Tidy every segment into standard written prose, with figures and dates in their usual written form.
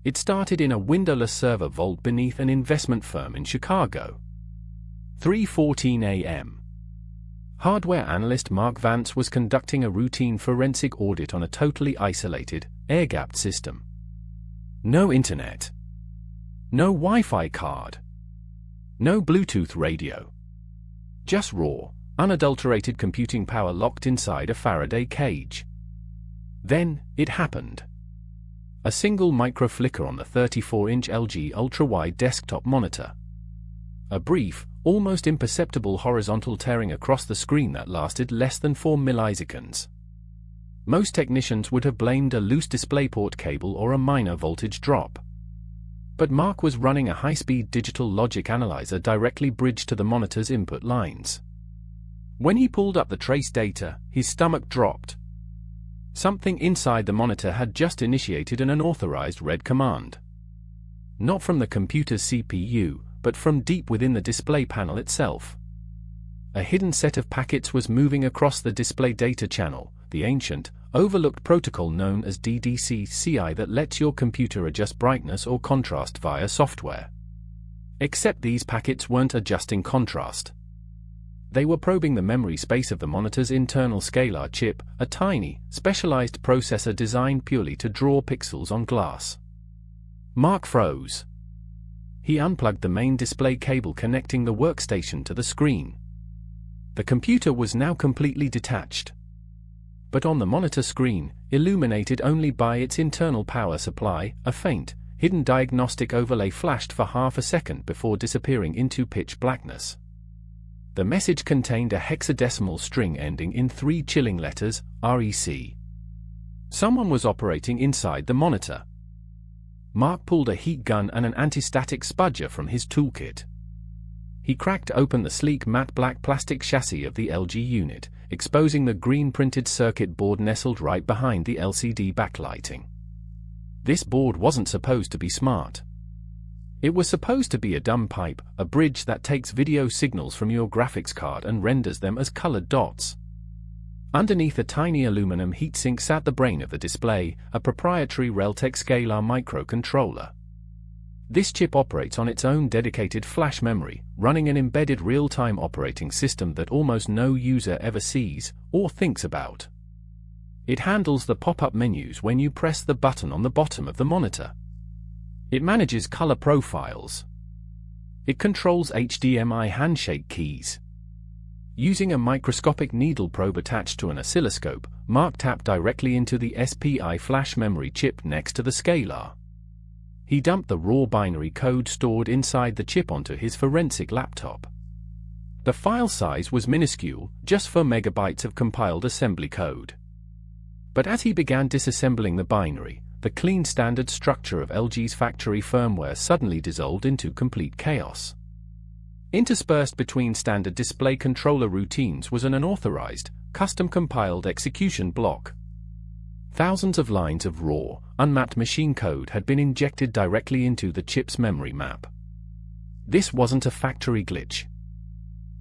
It started in a windowless server vault beneath an investment firm in Chicago. 3:14 a.m. Hardware analyst Mark Vance was conducting a routine forensic audit on a totally isolated, air-gapped system. No internet. No Wi-Fi card. No Bluetooth radio. Just raw, unadulterated computing power locked inside a Faraday cage. Then, it happened. A single micro-flicker on the 34-inch LG ultra-wide desktop monitor. A brief, almost imperceptible horizontal tearing across the screen that lasted less than 4 milliseconds. Most technicians would have blamed a loose DisplayPort cable or a minor voltage drop. But Mark was running a high-speed digital logic analyzer directly bridged to the monitor's input lines. When he pulled up the trace data, his stomach dropped. Something inside the monitor had just initiated an unauthorized read command. Not from the computer's CPU, but from deep within the display panel itself. A hidden set of packets was moving across the display data channel, the ancient, overlooked protocol known as DDC-CI that lets your computer adjust brightness or contrast via software. Except these packets weren't adjusting contrast. They were probing the memory space of the monitor's internal scalar chip, a tiny, specialized processor designed purely to draw pixels on glass. Mark froze. He unplugged the main display cable connecting the workstation to the screen. The computer was now completely detached. But on the monitor screen, illuminated only by its internal power supply, a faint, hidden diagnostic overlay flashed for half a second before disappearing into pitch blackness. The message contained a hexadecimal string ending in 3 chilling letters, REC. Someone was operating inside the monitor. Mark pulled a heat gun and an anti-static spudger from his toolkit. He cracked open the sleek matte black plastic chassis of the LG unit, exposing the green printed circuit board nestled right behind the LCD backlighting. This board wasn't supposed to be smart. It was supposed to be a dumb pipe, a bridge that takes video signals from your graphics card and renders them as colored dots. Underneath a tiny aluminum heatsink sat the brain of the display, a proprietary Realtek Scalar microcontroller. This chip operates on its own dedicated flash memory, running an embedded real-time operating system that almost no user ever sees or thinks about. It handles the pop-up menus when you press the button on the bottom of the monitor. It manages color profiles. It controls HDMI handshake keys. Using a microscopic needle probe attached to an oscilloscope, Mark tapped directly into the SPI flash memory chip next to the Scalar. He dumped the raw binary code stored inside the chip onto his forensic laptop. The file size was minuscule, just 4 megabytes of compiled assembly code. But as he began disassembling the binary, the clean standard structure of LG's factory firmware suddenly dissolved into complete chaos. Interspersed between standard display controller routines was an unauthorized, custom-compiled execution block. Thousands of lines of raw, unmapped machine code had been injected directly into the chip's memory map. This wasn't a factory glitch.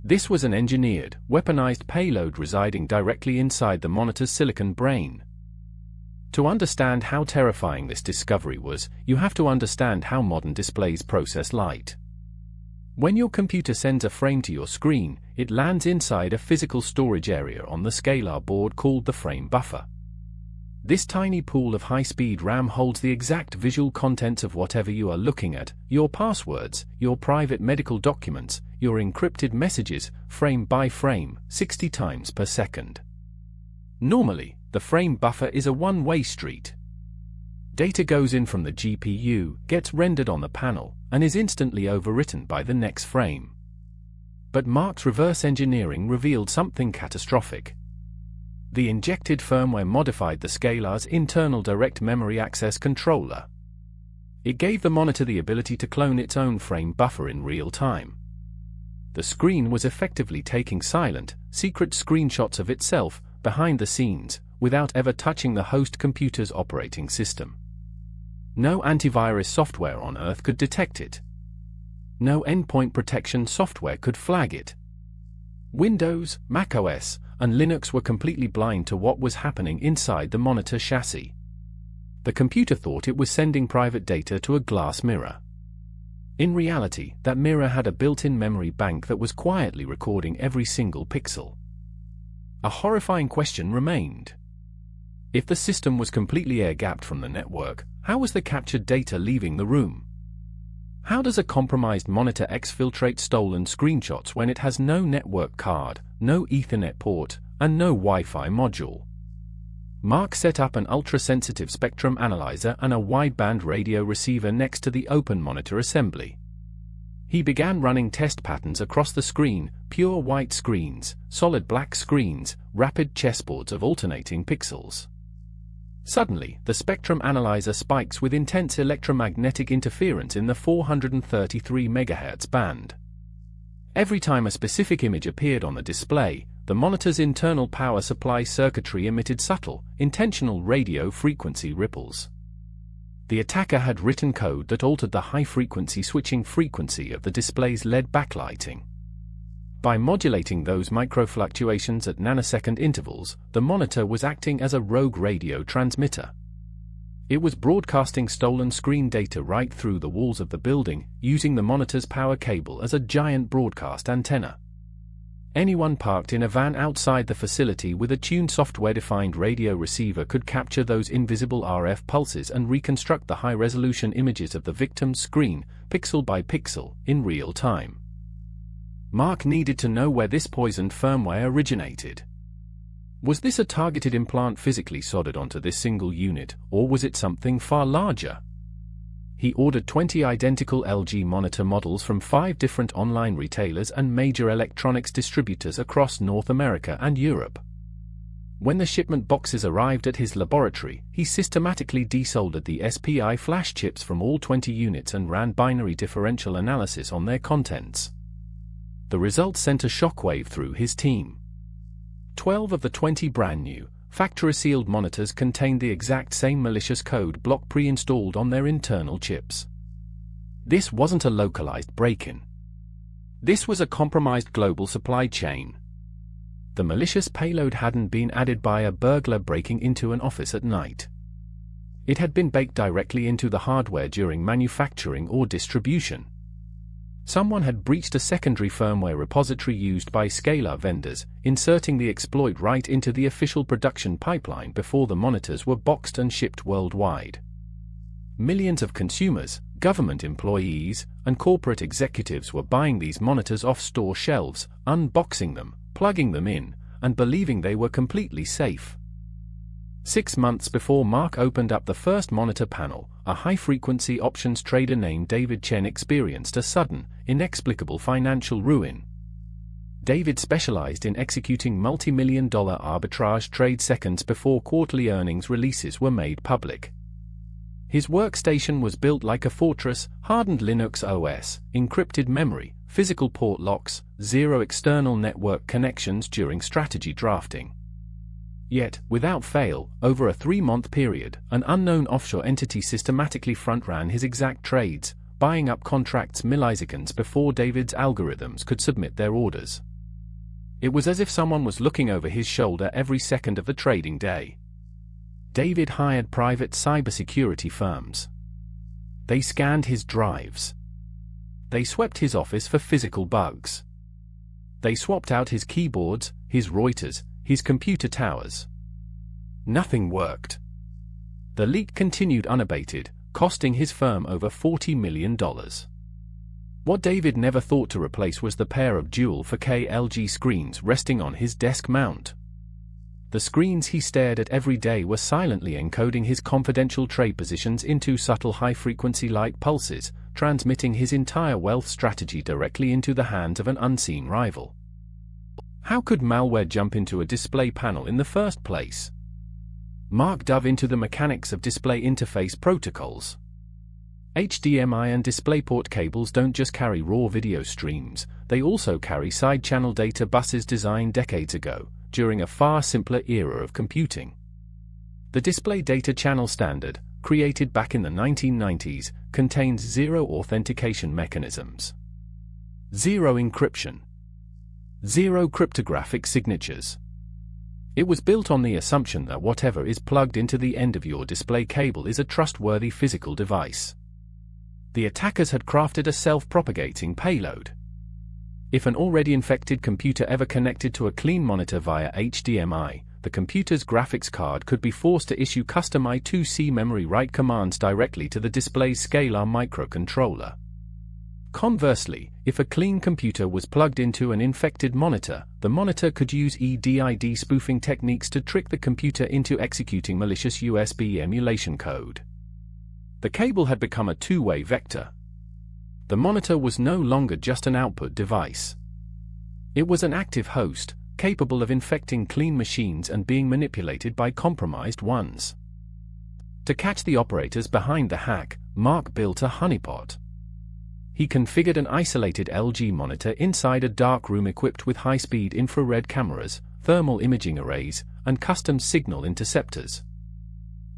This was an engineered, weaponized payload residing directly inside the monitor's silicon brain. To understand how terrifying this discovery was, you have to understand how modern displays process light. When your computer sends a frame to your screen, it lands inside a physical storage area on the Scalar board called the frame buffer. This tiny pool of high-speed RAM holds the exact visual contents of whatever you are looking at, your passwords, your private medical documents, your encrypted messages, frame by frame, 60 times per second. Normally, the frame buffer is a one-way street. Data goes in from the GPU, gets rendered on the panel, and is instantly overwritten by the next frame. But Mark's reverse engineering revealed something catastrophic. The injected firmware modified the Scalar's internal direct memory access controller. It gave the monitor the ability to clone its own frame buffer in real time. The screen was effectively taking silent, secret screenshots of itself, behind the scenes, without ever touching the host computer's operating system. No antivirus software on Earth could detect it. No endpoint protection software could flag it. Windows, macOS, and Linux were completely blind to what was happening inside the monitor chassis. The computer thought it was sending private data to a glass mirror. In reality, that mirror had a built-in memory bank that was quietly recording every single pixel. A horrifying question remained. If the system was completely air-gapped from the network, how was the captured data leaving the room? How does a compromised monitor exfiltrate stolen screenshots when it has no network card, no Ethernet port, and no Wi-Fi module? Mark set up an ultra-sensitive spectrum analyzer and a wideband radio receiver next to the open monitor assembly. He began running test patterns across the screen: pure white screens, solid black screens, rapid chessboards of alternating pixels. Suddenly, the spectrum analyzer spikes with intense electromagnetic interference in the 433 MHz band. Every time a specific image appeared on the display, the monitor's internal power supply circuitry emitted subtle, intentional radio frequency ripples. The attacker had written code that altered the high-frequency switching frequency of the display's LED backlighting. By modulating those microfluctuations at nanosecond intervals, the monitor was acting as a rogue radio transmitter. It was broadcasting stolen screen data right through the walls of the building, using the monitor's power cable as a giant broadcast antenna. Anyone parked in a van outside the facility with a tuned software-defined radio receiver could capture those invisible RF pulses and reconstruct the high-resolution images of the victim's screen, pixel by pixel, in real time. Mark needed to know where this poisoned firmware originated. Was this a targeted implant physically soldered onto this single unit, or was it something far larger? He ordered 20 identical LG monitor models from 5 different online retailers and major electronics distributors across North America and Europe. When the shipment boxes arrived at his laboratory, he systematically desoldered the SPI flash chips from all 20 units and ran binary differential analysis on their contents. The results sent a shockwave through his team. 12 of the 20 brand-new, factory-sealed monitors contained the exact same malicious code block pre-installed on their internal chips. This wasn't a localized break-in. This was a compromised global supply chain. The malicious payload hadn't been added by a burglar breaking into an office at night. It had been baked directly into the hardware during manufacturing or distribution. Someone had breached a secondary firmware repository used by scalar vendors, inserting the exploit right into the official production pipeline before the monitors were boxed and shipped worldwide. Millions of consumers, government employees, and corporate executives were buying these monitors off store shelves, unboxing them, plugging them in, and believing they were completely safe. 6 months before Mark opened up the first monitor panel, a high-frequency options trader named David Chen experienced a sudden, inexplicable financial ruin. David specialized in executing multi-million-dollar arbitrage trade seconds before quarterly earnings releases were made public. His workstation was built like a fortress, hardened Linux OS, encrypted memory, physical port locks, 0 external network connections during strategy drafting. Yet, without fail, over a 3-month period, an unknown offshore entity systematically front-ran his exact trades, buying up contracts milliseconds before David's algorithms could submit their orders. It was as if someone was looking over his shoulder every second of the trading day. David hired private cybersecurity firms. They scanned his drives. They swept his office for physical bugs. They swapped out his keyboards, his routers, his computer towers. Nothing worked. The leak continued unabated, costing his firm over $40 million. What David never thought to replace was the pair of dual 4K LG screens resting on his desk mount. The screens he stared at every day were silently encoding his confidential trade positions into subtle high-frequency light pulses, transmitting his entire wealth strategy directly into the hands of an unseen rival. How could malware jump into a display panel in the first place? Mark dove into the mechanics of display interface protocols. HDMI and DisplayPort cables don't just carry raw video streams, they also carry side-channel data buses designed decades ago, during a far simpler era of computing. The Display Data Channel Standard, created back in the 1990s, contains 0 authentication mechanisms, 0 encryption, 0 cryptographic signatures. It was built on the assumption that whatever is plugged into the end of your display cable is a trustworthy physical device. The attackers had crafted a self-propagating payload. If an already infected computer ever connected to a clean monitor via HDMI, the computer's graphics card could be forced to issue custom I2C memory write commands directly to the display's scalar microcontroller. Conversely, if a clean computer was plugged into an infected monitor, the monitor could use EDID spoofing techniques to trick the computer into executing malicious USB emulation code. The cable had become a two-way vector. The monitor was no longer just an output device. It was an active host, capable of infecting clean machines and being manipulated by compromised ones. To catch the operators behind the hack, Mark built a honeypot. He configured an isolated LG monitor inside a dark room equipped with high-speed infrared cameras, thermal imaging arrays, and custom signal interceptors.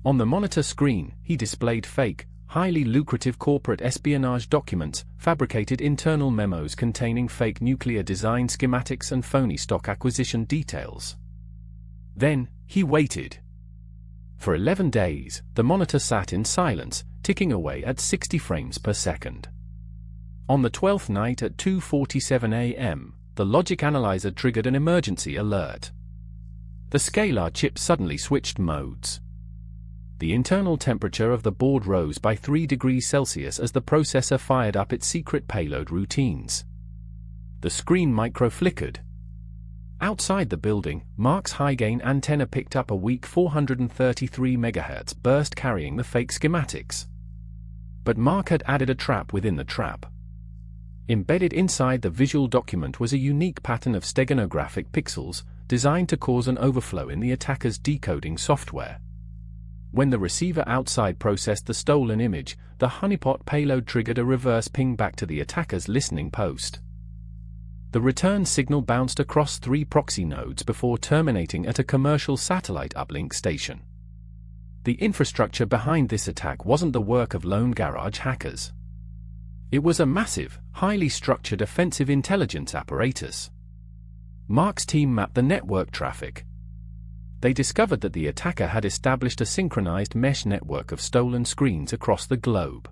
On the monitor screen, he displayed fake, highly lucrative corporate espionage documents, fabricated internal memos containing fake nuclear design schematics and phony stock acquisition details. Then, he waited. For 11 days, the monitor sat in silence, ticking away at 60 frames per second. On the 12th night at 2:47 a.m., the logic analyzer triggered an emergency alert. The scalar chip suddenly switched modes. The internal temperature of the board rose by 3 degrees Celsius as the processor fired up its secret payload routines. The screen micro-flickered. Outside the building, Mark's high-gain antenna picked up a weak 433 MHz burst carrying the fake schematics. But Mark had added a trap within the trap. Embedded inside the visual document was a unique pattern of steganographic pixels, designed to cause an overflow in the attacker's decoding software. When the receiver outside processed the stolen image, the honeypot payload triggered a reverse ping back to the attacker's listening post. The return signal bounced across 3 proxy nodes before terminating at a commercial satellite uplink station. The infrastructure behind this attack wasn't the work of lone garage hackers. It was a massive, highly structured offensive intelligence apparatus. Mark's team mapped the network traffic. They discovered that the attacker had established a synchronized mesh network of stolen screens across the globe.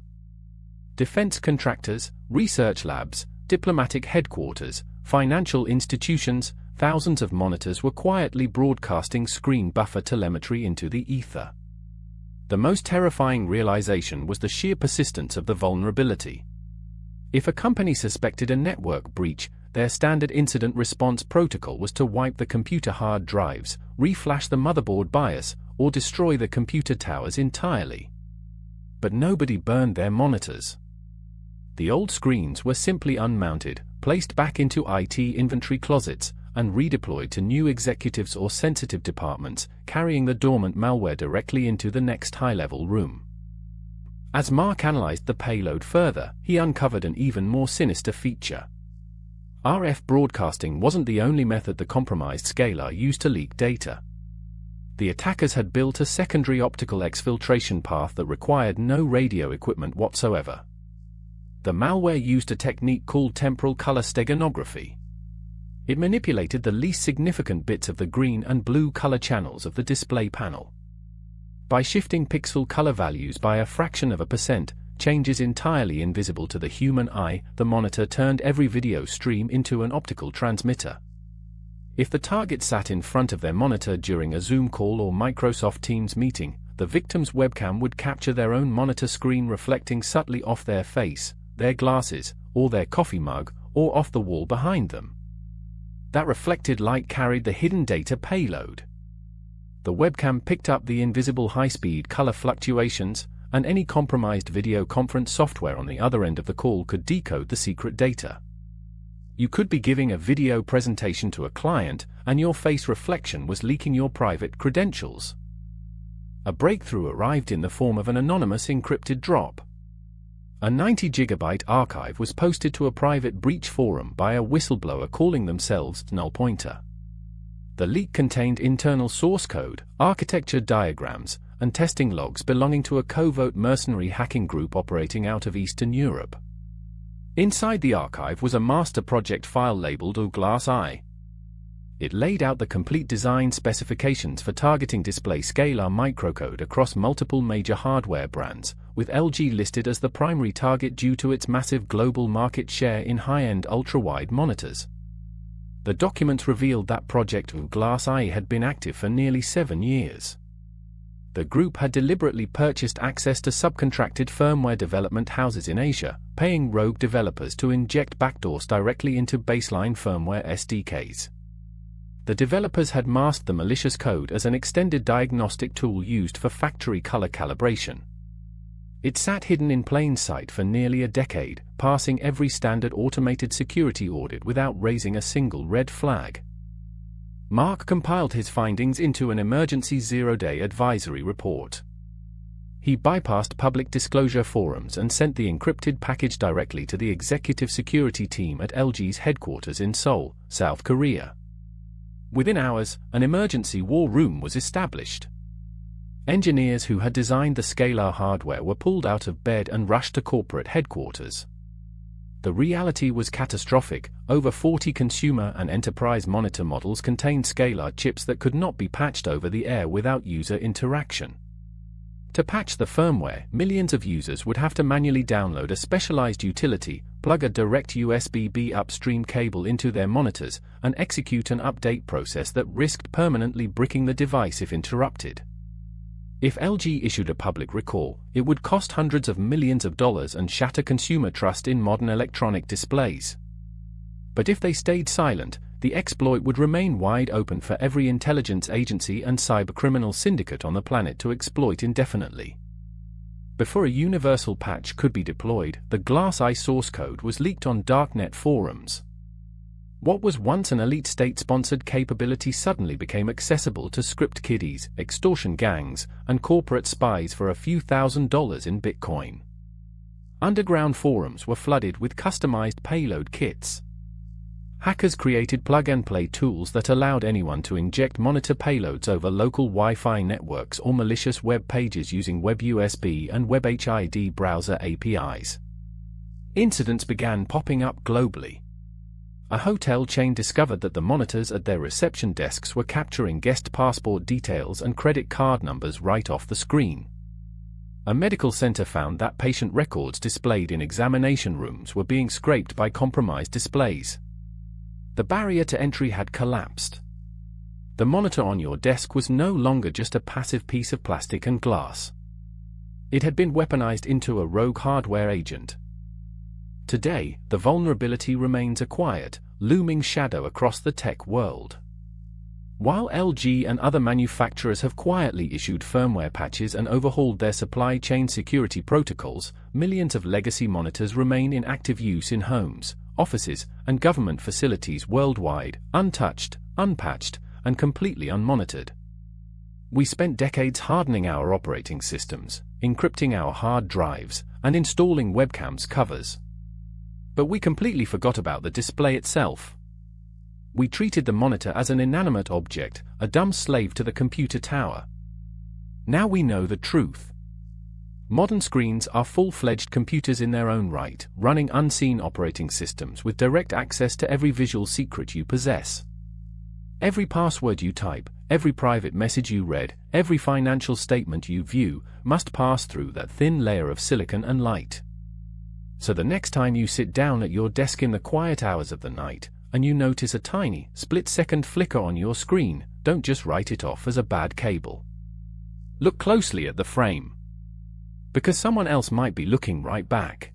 Defense contractors, research labs, diplomatic headquarters, financial institutions, thousands of monitors were quietly broadcasting screen buffer telemetry into the ether. The most terrifying realization was the sheer persistence of the vulnerability. If a company suspected a network breach, their standard incident response protocol was to wipe the computer hard drives, reflash the motherboard BIOS, or destroy the computer towers entirely. But nobody burned their monitors. The old screens were simply unmounted, placed back into IT inventory closets, and redeployed to new executives or sensitive departments, carrying the dormant malware directly into the next high-level room. As Mark analyzed the payload further, he uncovered an even more sinister feature. RF broadcasting wasn't the only method the compromised scalar used to leak data. The attackers had built a secondary optical exfiltration path that required no radio equipment whatsoever. The malware used a technique called temporal color steganography. It manipulated the least significant bits of the green and blue color channels of the display panel. By shifting pixel color values by a fraction of a percent, changes entirely invisible to the human eye, the monitor turned every video stream into an optical transmitter. If the target sat in front of their monitor during a Zoom call or Microsoft Teams meeting, the victim's webcam would capture their own monitor screen reflecting subtly off their face, their glasses, or their coffee mug, or off the wall behind them. That reflected light carried the hidden data payload. The webcam picked up the invisible high-speed color fluctuations, and any compromised video conference software on the other end of the call could decode the secret data. You could be giving a video presentation to a client, and your face reflection was leaking your private credentials. A breakthrough arrived in the form of an anonymous encrypted drop. A 90-gigabyte archive was posted to a private breach forum by a whistleblower calling themselves Nullpointer. The leak contained internal source code, architecture diagrams, and testing logs belonging to a covert mercenary hacking group operating out of Eastern Europe. Inside the archive was a master project file labeled Glass Eye. It laid out the complete design specifications for targeting display scalar microcode across multiple major hardware brands, with LG listed as the primary target due to its massive global market share in high-end ultra-wide monitors. The documents revealed that Project Glass Eye had been active for nearly 7 years. The group had deliberately purchased access to subcontracted firmware development houses in Asia, paying rogue developers to inject backdoors directly into baseline firmware SDKs. The developers had masked the malicious code as an extended diagnostic tool used for factory color calibration. It sat hidden in plain sight for nearly a decade, passing every standard automated security audit without raising a single red flag. Mark compiled his findings into an emergency zero-day advisory report. He bypassed public disclosure forums and sent the encrypted package directly to the executive security team at LG's headquarters in Seoul, South Korea. Within hours, an emergency war room was established. Engineers who had designed the scalar hardware were pulled out of bed and rushed to corporate headquarters. The reality was catastrophic. Over 40 consumer and enterprise monitor models contained scalar chips that could not be patched over the air without user interaction. To patch the firmware, millions of users would have to manually download a specialized utility, plug a direct USB-B upstream cable into their monitors, and execute an update process that risked permanently bricking the device if interrupted. If LG issued a public recall, it would cost hundreds of millions of dollars and shatter consumer trust in modern electronic displays. But if they stayed silent, the exploit would remain wide open for every intelligence agency and cybercriminal syndicate on the planet to exploit indefinitely. Before a universal patch could be deployed, the Glass Eye source code was leaked on darknet forums. What was once an elite state-sponsored capability suddenly became accessible to script kiddies, extortion gangs, and corporate spies for a few $1,000s in Bitcoin. Underground forums were flooded with customized payload kits. Hackers created plug-and-play tools that allowed anyone to inject monitor payloads over local Wi-Fi networks or malicious web pages using WebUSB and WebHID browser APIs. Incidents began popping up globally. A hotel chain discovered that the monitors at their reception desks were capturing guest passport details and credit card numbers right off the screen. A medical center found that patient records displayed in examination rooms were being scraped by compromised displays. The barrier to entry had collapsed. The monitor on your desk was no longer just a passive piece of plastic and glass. It had been weaponized into a rogue hardware agent. Today, the vulnerability remains a quiet, looming shadow across the tech world. While LG and other manufacturers have quietly issued firmware patches and overhauled their supply chain security protocols, millions of legacy monitors remain in active use in homes, offices, and government facilities worldwide, untouched, unpatched, and completely unmonitored. We spent decades hardening our operating systems, encrypting our hard drives, and installing webcams covers. But we completely forgot about the display itself. We treated the monitor as an inanimate object, a dumb slave to the computer tower. Now we know the truth. Modern screens are full-fledged computers in their own right, running unseen operating systems with direct access to every visual secret you possess. Every password you type, every private message you read, every financial statement you view, must pass through that thin layer of silicon and light. So the next time you sit down at your desk in the quiet hours of the night, and you notice a tiny, split-second flicker on your screen, don't just write it off as a bad cable. Look closely at the frame. Because someone else might be looking right back.